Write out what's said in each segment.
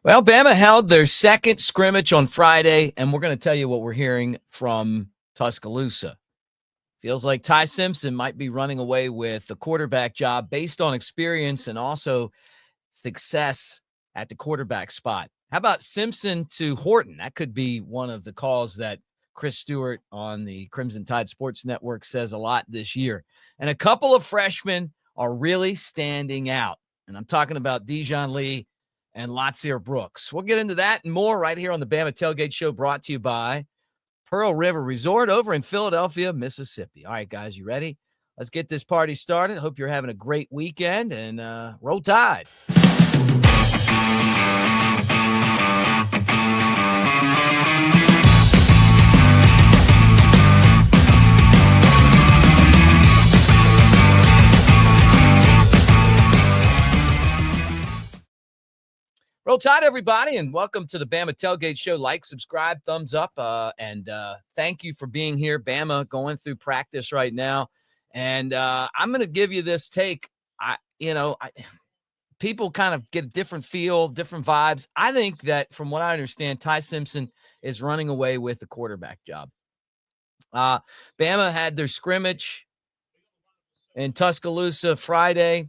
Well, Bama held their second scrimmage on Friday, and we're going to tell you what we're hearing from Tuscaloosa. Feels like Ty Simpson might be running away with the quarterback job based on experience and also success at the quarterback spot. How about Simpson to Horton? That could be one of the calls that Chris Stewart on the Crimson Tide Sports Network says a lot this year. And a couple of freshmen are really standing out. And I'm talking about Dijon Lee and Latsier Brooks. We'll get into that and more right here on the Bama Tailgate Show, brought to you by Pearl River Resort over in Philadelphia, Mississippi. All right, guys, you ready? Let's get this party started. Hope you're having a great weekend, and roll Tide. Roll Tide, everybody, and welcome to the Bama Tailgate Show. Like, subscribe, thumbs up, and thank you for being here. Bama going through practice right now, and I'm going to give you this take. People kind of get a different feel, different vibes. I think that, from what I understand, Ty Simpson is running away with the quarterback job. Bama had their scrimmage in Tuscaloosa Friday,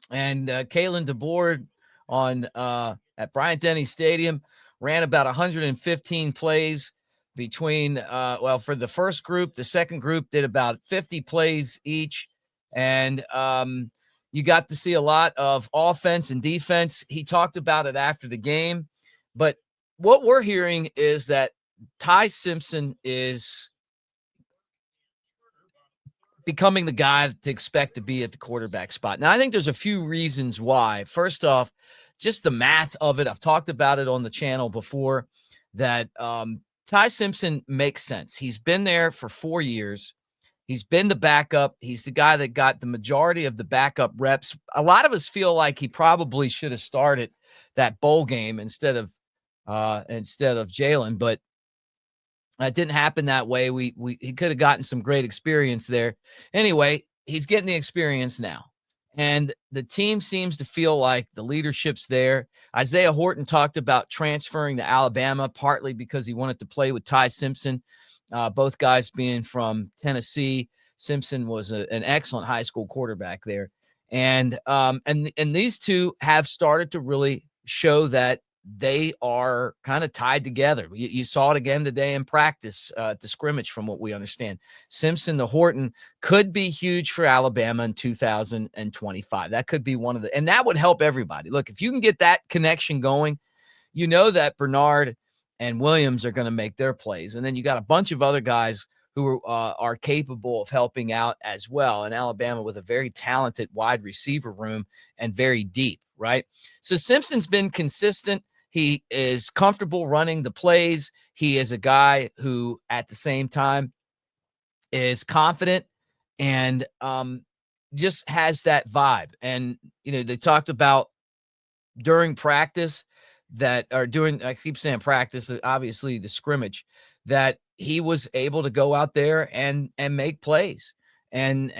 and Kalen DeBoer at Bryant-Denny Stadium ran about 115 plays between for the first group. The second group did about 50 plays each, and you got to see a lot of offense and defense. He talked about it after the game, but what we're hearing is that Ty Simpson is becoming the guy to expect to be at the quarterback spot. Now, I think there's a few reasons why. First off, just the math of it. I've talked about it on the channel before, that Ty Simpson makes sense. He's been there for 4 years. He's been the backup. He's the guy that got the majority of the backup reps. A lot of us feel like he probably should have started that bowl game instead of Jalen, but it didn't happen that way. He could have gotten some great experience there. Anyway, he's getting the experience now. And the team seems to feel like the leadership's there. Isaiah Horton talked about transferring to Alabama, partly because he wanted to play with Ty Simpson, both guys being from Tennessee. Simpson was an excellent high school quarterback there. And these two have started to really show that they are kind of tied together. You saw it again today in practice, the scrimmage, from what we understand. Simpson to Horton could be huge for Alabama in 2025. That could be and that would help everybody. Look, if you can get that connection going, you know that Bernard and Williams are going to make their plays. And then you got a bunch of other guys who are capable of helping out as well in Alabama, with a very talented wide receiver room and very deep, right? So Simpson's been consistent. He is comfortable running the plays. He is a guy who, at the same time, is confident and just has that vibe. And, they talked about during practice I keep saying practice, obviously the scrimmage, that he was able to go out there and make plays and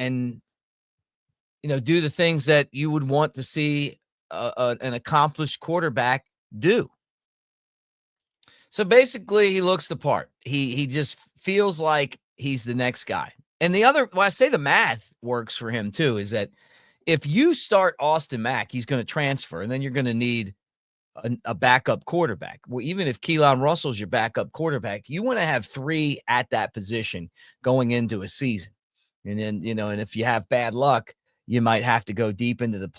do the things that you would want to see an accomplished quarterback do. So basically, he looks the part. He just feels like he's the next guy. And I say the math works for him too, is that if you start Austin Mack, he's going to transfer, and then you're going to need a backup quarterback. Well, even if Keelan Russell's your backup quarterback, you want to have 3 at that position going into a season. And then, and if you have bad luck, you might have to go deep into the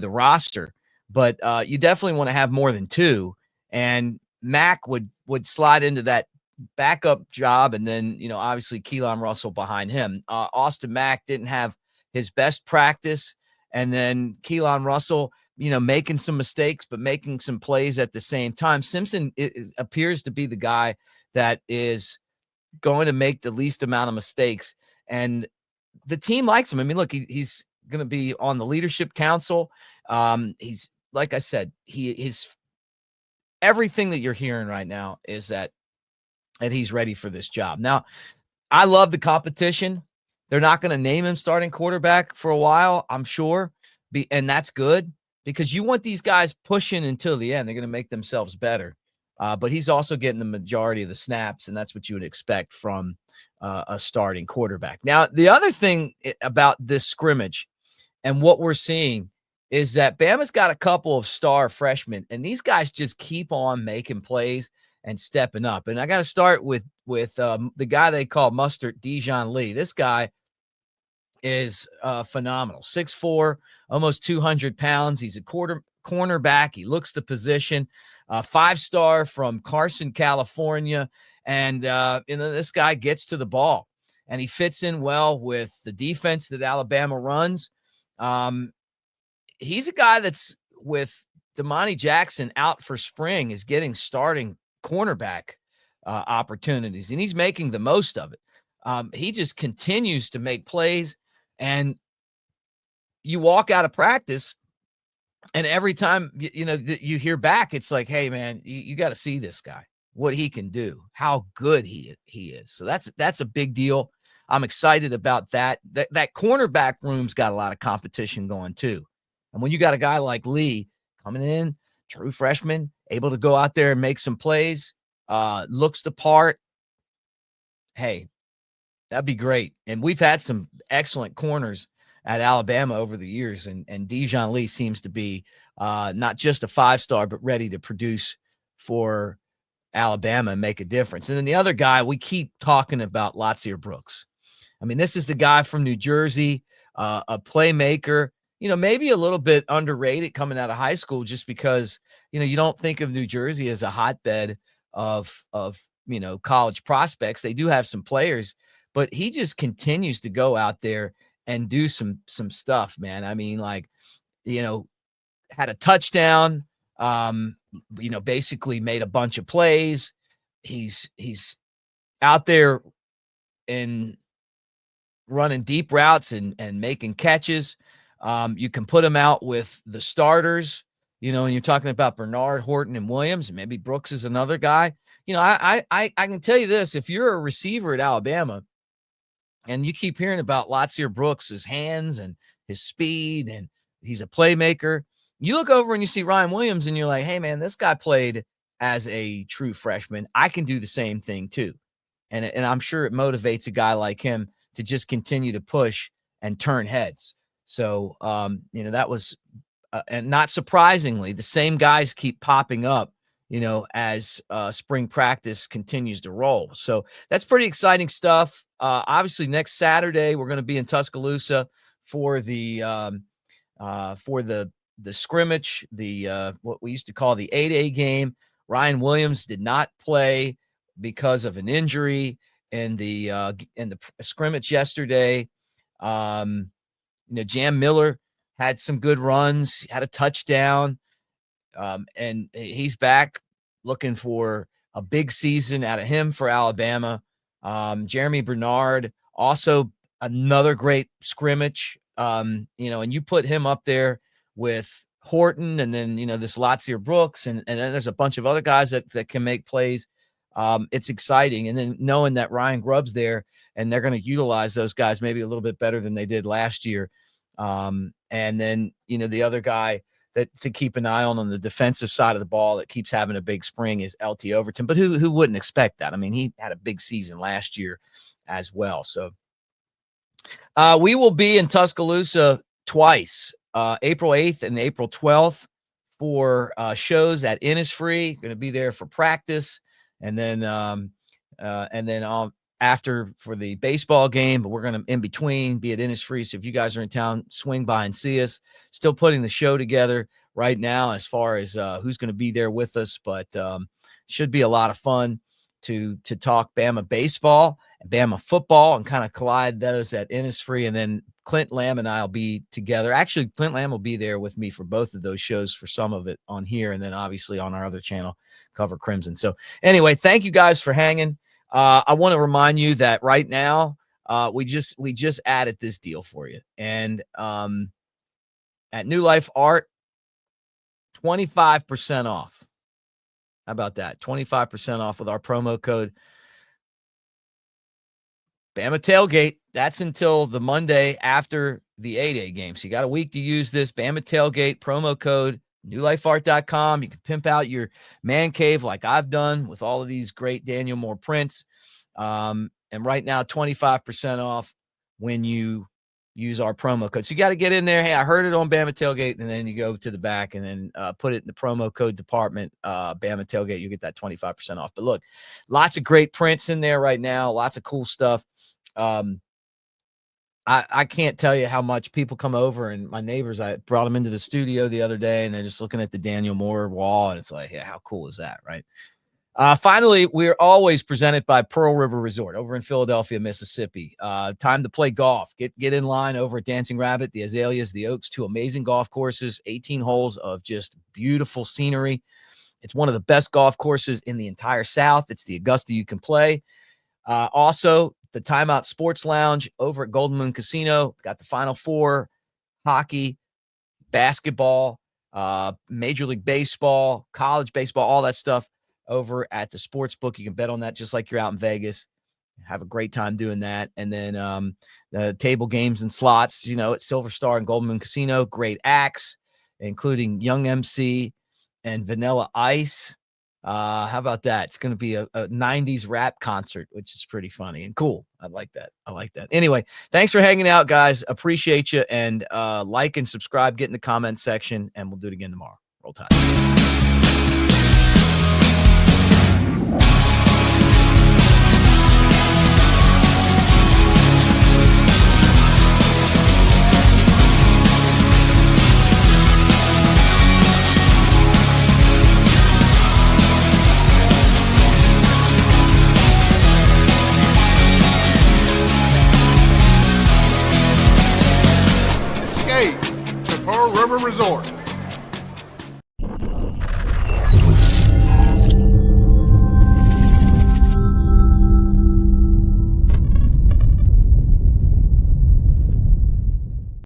roster. But you definitely want to have more than 2. And Mack would slide into that backup job, and then, obviously Keelan Russell behind him. Austin Mack didn't have his best practice, and then Keelan Russell, making some mistakes, but making some plays at the same time. Simpson appears to be the guy that is going to make the least amount of mistakes, and the team likes him. I mean, look, he's going to be on the leadership council. He's, like I said, his everything that you're hearing right now is that he's ready for this job. Now, I love the competition. They're not going to name him starting quarterback for a while, I'm sure, and that's good. because you want these guys pushing until the end. They're going to make themselves better. But he's also getting the majority of the snaps, and that's what you would expect from a starting quarterback. Now, the other thing about this scrimmage and what we're seeing is that Bama's got a couple of star freshmen, and these guys just keep on making plays and stepping up. And I got to start with the guy they call Mustard, Dijon Lee. This guy is phenomenal. 6'4", almost 200 pounds. He's a cornerback. He looks the position. 5-star from Carson, California. And this guy gets to the ball, and he fits in well with the defense that Alabama runs. He's a guy that's, with Damani Jackson out for spring, is getting starting cornerback opportunities, and he's making the most of it. He just continues to make plays, and you walk out of practice, and every time you hear back, it's like, hey man, you got to see this guy, what he can do, how good he is. So that's a big deal. I'm excited about that. That cornerback room's got a lot of competition going too. And when you got a guy like Lee coming in, true freshman, able to go out there and make some plays, looks the part, hey, that'd be great. And we've had some excellent corners at Alabama over the years, and Dijon Lee seems to be not just a 5-star, but ready to produce for Alabama and make a difference. And then the other guy, we keep talking about Latsier Brooks. I mean, this is the guy from New Jersey, a playmaker, maybe a little bit underrated coming out of high school, just because, you don't think of New Jersey as a hotbed of college prospects. They do have some players, but he just continues to go out there and do some stuff, man. I mean, had a touchdown, basically made a bunch of plays. He's out there and running deep routes and making catches. You can put him out with the starters, and you're talking about Bernard, Horton, and Williams, and maybe Brooks is another guy. I can tell you this: if you're a receiver at Alabama and you keep hearing about Latsier Brooks' hands and his speed, and he's a playmaker, you look over and you see Ryan Williams, and you're like, hey man, this guy played as a true freshman. I can do the same thing too. And I'm sure it motivates a guy like him to just continue to push and turn heads. So, that was, and not surprisingly, the same guys keep popping up, as spring practice continues to roll. So that's pretty exciting stuff. Obviously, next Saturday, we're going to be in Tuscaloosa for the scrimmage, what we used to call the 8A game. Ryan Williams did not play because of an injury in the scrimmage yesterday. Jam Miller had some good runs, had a touchdown, and he's back, looking for a big season out of him for Alabama. Jeremy Bernard, also another great scrimmage, and you put him up there with Horton, and then, this Latsier Brooks, and then there's a bunch of other guys that can make plays. It's exciting. And then knowing that Ryan Grubb's there, and they're going to utilize those guys maybe a little bit better than they did last year. And then, the other guy that to keep an eye on the defensive side of the ball that keeps having a big spring is LT Overton. But who wouldn't expect that? I mean, he had a big season last year as well. So we will be in Tuscaloosa twice, April 8th and April 12th, for shows at Innisfree. Going to be there for practice, and then after for the baseball game. But we're going to, in between, be at Innisfree. So if you guys are in town, swing by and see us. Still putting the show together right now as far as who's going to be there with us, but should be a lot of fun to talk Bama baseball and Bama football and kind of collide those at Innisfree. And then Clint Lamb and I will be together. Actually, Clint Lamb will be there with me for both of those shows, for some of it on here, and then obviously on our other channel, Cover Crimson. So anyway, thank you guys for hanging. I want to remind you that right now, we just added this deal for you. And at New Life Art, 25% off. How about that? 25% off with our promo code Bama Tailgate. That's until the Monday after the 8A game. So you got a week to use this. Bama Tailgate, promo code, newlifeart.com. You can pimp out your man cave like I've done with all of these great Daniel Moore prints. And right now, 25% off when you use our promo code. So you got to get in there. Hey, I heard it on Bama Tailgate, and then you go to the back and then put it in the promo code department, Bama Tailgate. You get that 25% off. But look, lots of great prints in there right now. Lots of cool stuff. I can't tell you how much people come over, and my neighbors, I brought them into the studio the other day, and they're just looking at the Daniel Moore wall, and it's like, yeah, how cool is that, right? Finally, we're always presented by Pearl River Resort over in Philadelphia, Mississippi. Time to play golf. Get in line over at Dancing Rabbit, the Azaleas, the Oaks, 2 amazing golf courses, 18 holes of just beautiful scenery. It's one of the best golf courses in the entire South. It's the Augusta you can play. Also, the Timeout Sports Lounge over at Golden Moon Casino. Got the Final Four, hockey, basketball, Major League Baseball, college baseball, all that stuff over at the sports book. You can bet on that just like you're out in Vegas. Have a great time doing that. And then the table games and slots, at Silver Star and Golden Moon Casino. Great acts, including Young MC and Vanilla Ice. How about that? It's going to be a 90s rap concert, which is pretty funny and cool. I like that. Anyway, thanks for hanging out, guys. Appreciate you. And like and subscribe, get in the comment section, and we'll do it again tomorrow. Roll Tide.